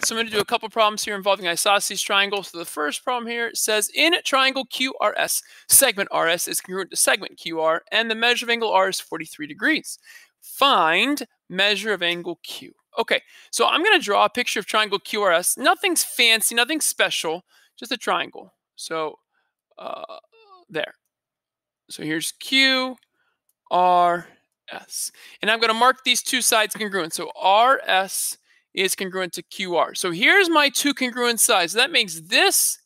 so I'm going to do a couple problems here involving isosceles triangles. So the first problem here says, in a triangle QRS, segment RS is congruent to segment QR, and the measure of angle R is 43 degrees. Find measure of angle Q. Okay, so I'm going to draw a picture of triangle QRS. Nothing's fancy, nothing special, just a triangle. So there. So here's Q, R, S. And I'm going to mark these two sides congruent. So RS is congruent to QR. So here's my two congruent sides. That makes this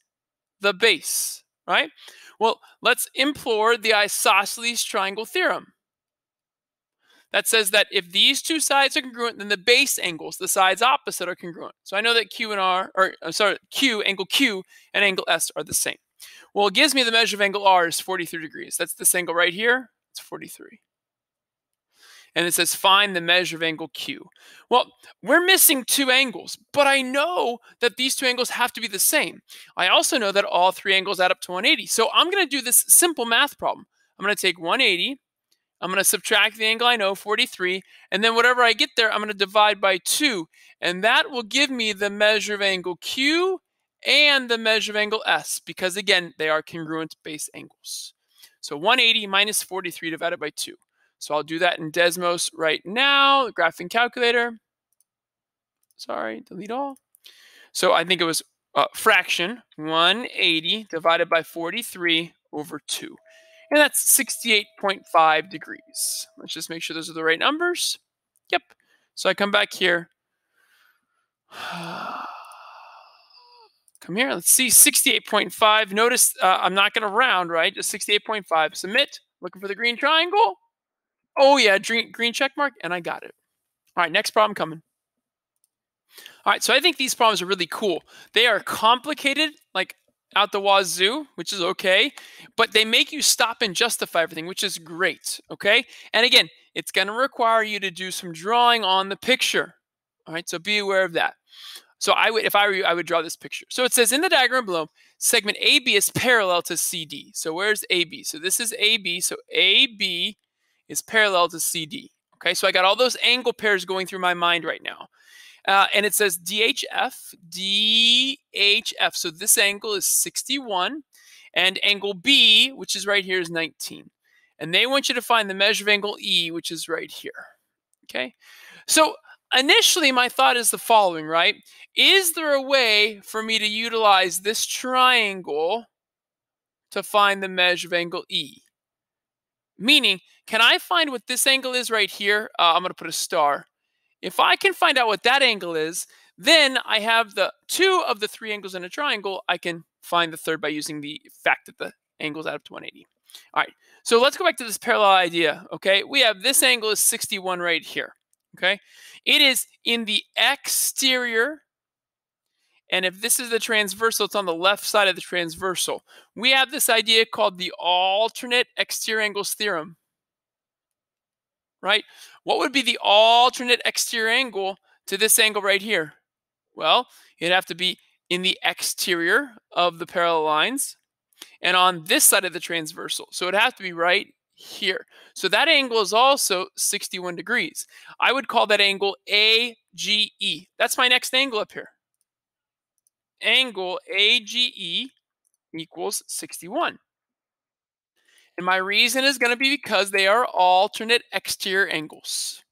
the base, right? Well, let's implore the isosceles triangle theorem. That says that if these two sides are congruent, then the base angles, the sides opposite, are congruent. So I know that Q and R, or angle Q and angle S are the same. Well, it gives me the measure of angle R is 43 degrees. That's this angle right here. It's 43. And it says find the measure of angle Q. Well, we're missing two angles, but I know that these two angles have to be the same. I also know that all three angles add up to 180. So I'm going to do this simple math problem. I'm going to take 180. I'm going to subtract the angle I know, 43, and then whatever I get there, I'm going to divide by 2, and that will give me the measure of angle Q and the measure of angle S, because again, they are congruent base angles. So 180 minus 43 divided by 2. So I'll do that in Desmos right now, graphing calculator. Sorry, delete all. So I think it was fraction 180 divided by 43 over 2. And that's 68.5 degrees. Let's just make sure those are the right numbers. Yep. So I come back here. Come here. Let's see, 68.5. Notice I'm not going to round, right? Just 68.5. Submit. Looking for the green triangle. Oh, yeah, green check mark, and I got it. All right, next problem coming. All right, so I think these problems are really cool. They are complicated, like out the wazoo, which is okay, but they make you stop and justify everything, which is great, okay? And again, it's going to require you to do some drawing on the picture. All right, so be aware of that. So if I were you, I would draw this picture. So it says in the diagram below, segment AB is parallel to CD. So where's AB? So this is AB. So AB is parallel to CD. Okay, so I got all those angle pairs going through my mind right now. And it says DHF. So this angle is 61. And angle B, which is right here, is 19. And they want you to find the measure of angle E, which is right here. Okay, so initially my thought is the following, right? Is there a way for me to utilize this triangle to find the measure of angle E? Meaning, can I find what this angle is right here? I'm going to put a star. If I can find out what that angle is, then I have the two of the three angles in a triangle. I can find the third by using the fact that the angles add up to 180. All right, so let's go back to this parallel idea, okay? We have this angle is 61 right here, okay? It is in the exterior, and if this is the transversal, it's on the left side of the transversal. We have this idea called the alternate exterior angles theorem, right? What would be the alternate exterior angle to this angle right here? Well, it'd have to be in the exterior of the parallel lines and on this side of the transversal. So it'd have to be right here. So that angle is also 61 degrees. I would call that angle AGE. That's my next angle up here. Angle AGE equals 61. And my reason is going to be because they are alternate exterior angles.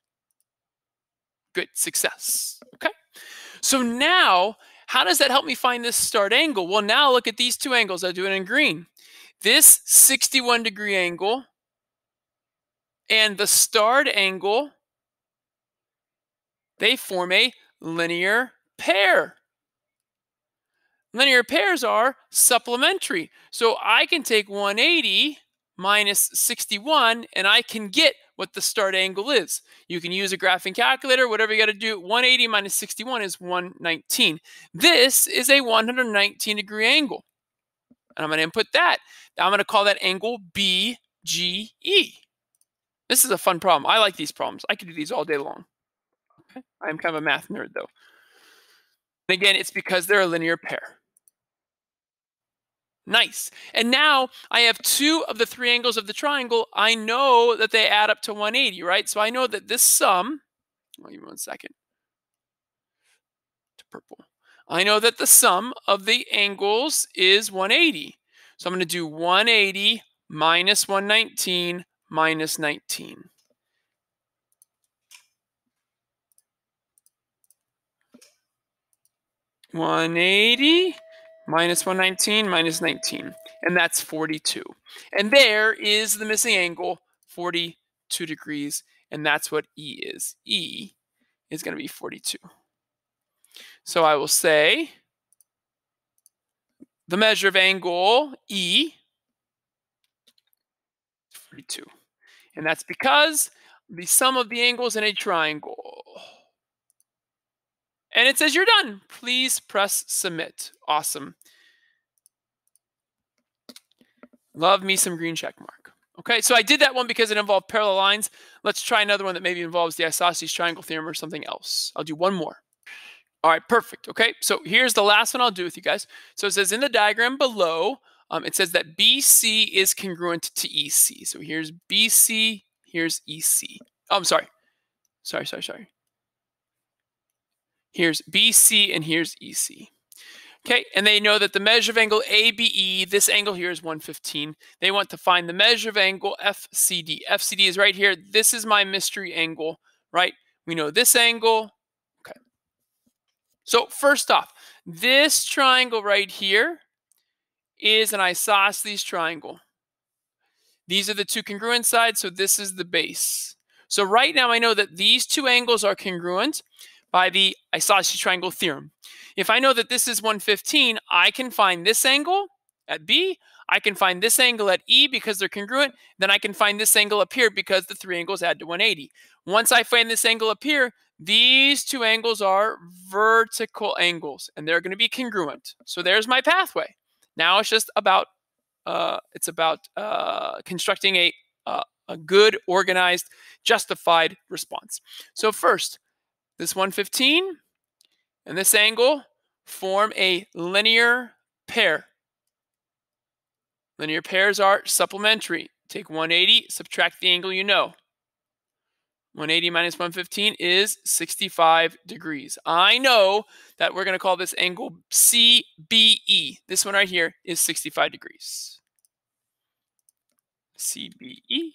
Good, success. Okay. So now, how does that help me find this start angle? Well, now look at these two angles. I'll do it in green. This 61 degree angle and the starred angle, they form a linear pair. Linear pairs are supplementary. So I can take 180 minus 61, and I can get what the start angle is. You can use a graphing calculator, whatever you got to do. 180 minus 61 is 119. This is a 119 degree angle. And I'm going to input that. I'm going to call that angle BGE. This is a fun problem. I like these problems. I could do these all day long. Okay? I'm kind of a math nerd, though. And again, it's because they're a linear pair. Nice. And now I have two of the three angles of the triangle. I know that they add up to 180, right? So I know that this sum, I'll give you 1 second. purple. I know that the sum of the angles is 180. So I'm going to do 180 minus 119 minus 19. 180 minus 119 minus 19. And that's 42. And there is the missing angle, 42 degrees. And that's what E is. E is going to be 42. So I will say the measure of angle E, 42. And that's because the sum of the angles in a triangle. And it says you're done. Please press submit. Awesome. Love me some green check mark. Okay, so I did that one because it involved parallel lines. Let's try another one that maybe involves the Isosceles triangle theorem or something else. I'll do one more. All right, perfect. Okay, so here's the last one I'll do with you guys. So it says in the diagram below, it says that BC is congruent to EC. So here's BC, here's EC. Oh, I'm sorry. Sorry. Here's BC and here's EC. Okay, and they know that the measure of angle ABE, this angle here is 115. They want to find the measure of angle FCD. FCD is right here. This is my mystery angle, right? We know this angle. Okay. So first off, this triangle right here is an isosceles triangle. These are the two congruent sides, so this is the base. So right now I know that these two angles are congruent by the isosceles triangle theorem. If I know that this is 115, I can find this angle at B. I can find this angle at E because they're congruent. Then I can find this angle up here because the three angles add to 180. Once I find this angle up here, these two angles are vertical angles, and they're going to be congruent. So there's my pathway. Now it's just about constructing a good, organized, justified response. So first, this 115 and this angle form a linear pair. Linear pairs are supplementary. Take 180, subtract the angle you know. 180 minus 115 is 65 degrees. I know that we're going to call this angle CBE. This one right here is 65 degrees. CBE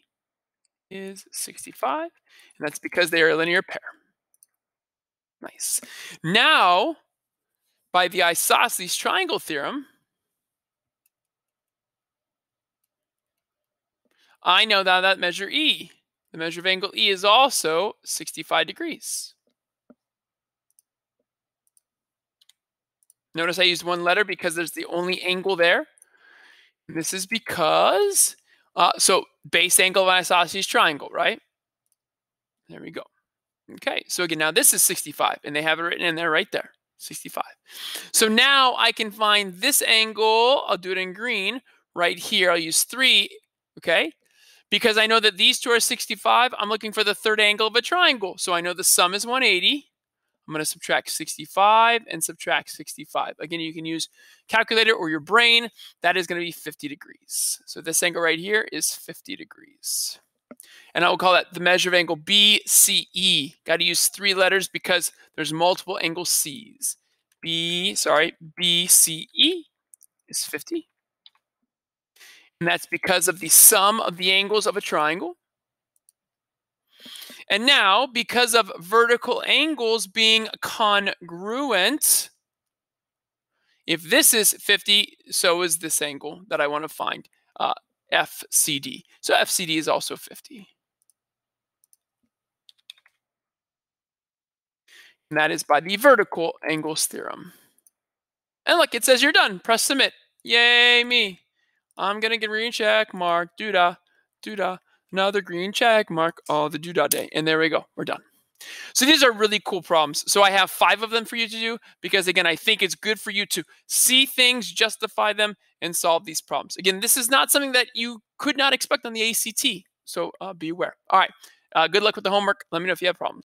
is 65, and that's because they are a linear pair. Nice. Now, by the isosceles triangle theorem, I know that measure E, the measure of angle E, is also 65 degrees. Notice I used one letter because there's the only angle there. This is because, so base angle of an isosceles triangle, right? There we go. Okay, so again, now this is 65, and they have it written in there right there, 65. So now I can find this angle, I'll do it in green, right here, I'll use 3, okay? Because I know that these two are 65, I'm looking for the third angle of a triangle. So I know the sum is 180. I'm going to subtract 65 and subtract 65. Again, you can use calculator or your brain. That is going to be 50 degrees. So this angle right here is 50 degrees. And I will call that the measure of angle BCE. Got to use 3 letters because there's multiple angle C's. BCE is 50. And that's because of the sum of the angles of a triangle. And now, because of vertical angles being congruent, if this is 50, so is this angle that I want to find, FCD. So FCD is also 50. And that is by the vertical angles theorem. And look, it says you're done. Press submit. Yay, me. I'm going to get green check mark. Doo-dah, doo-dah. Another green check mark. Oh, the doo-dah day. And there we go. We're done. So these are really cool problems. So I have 5 of them for you to do because, again, I think it's good for you to see things, justify them, and solve these problems. Again, this is not something that you could not expect on the ACT. So be aware. All right. Good luck with the homework. Let me know if you have problems.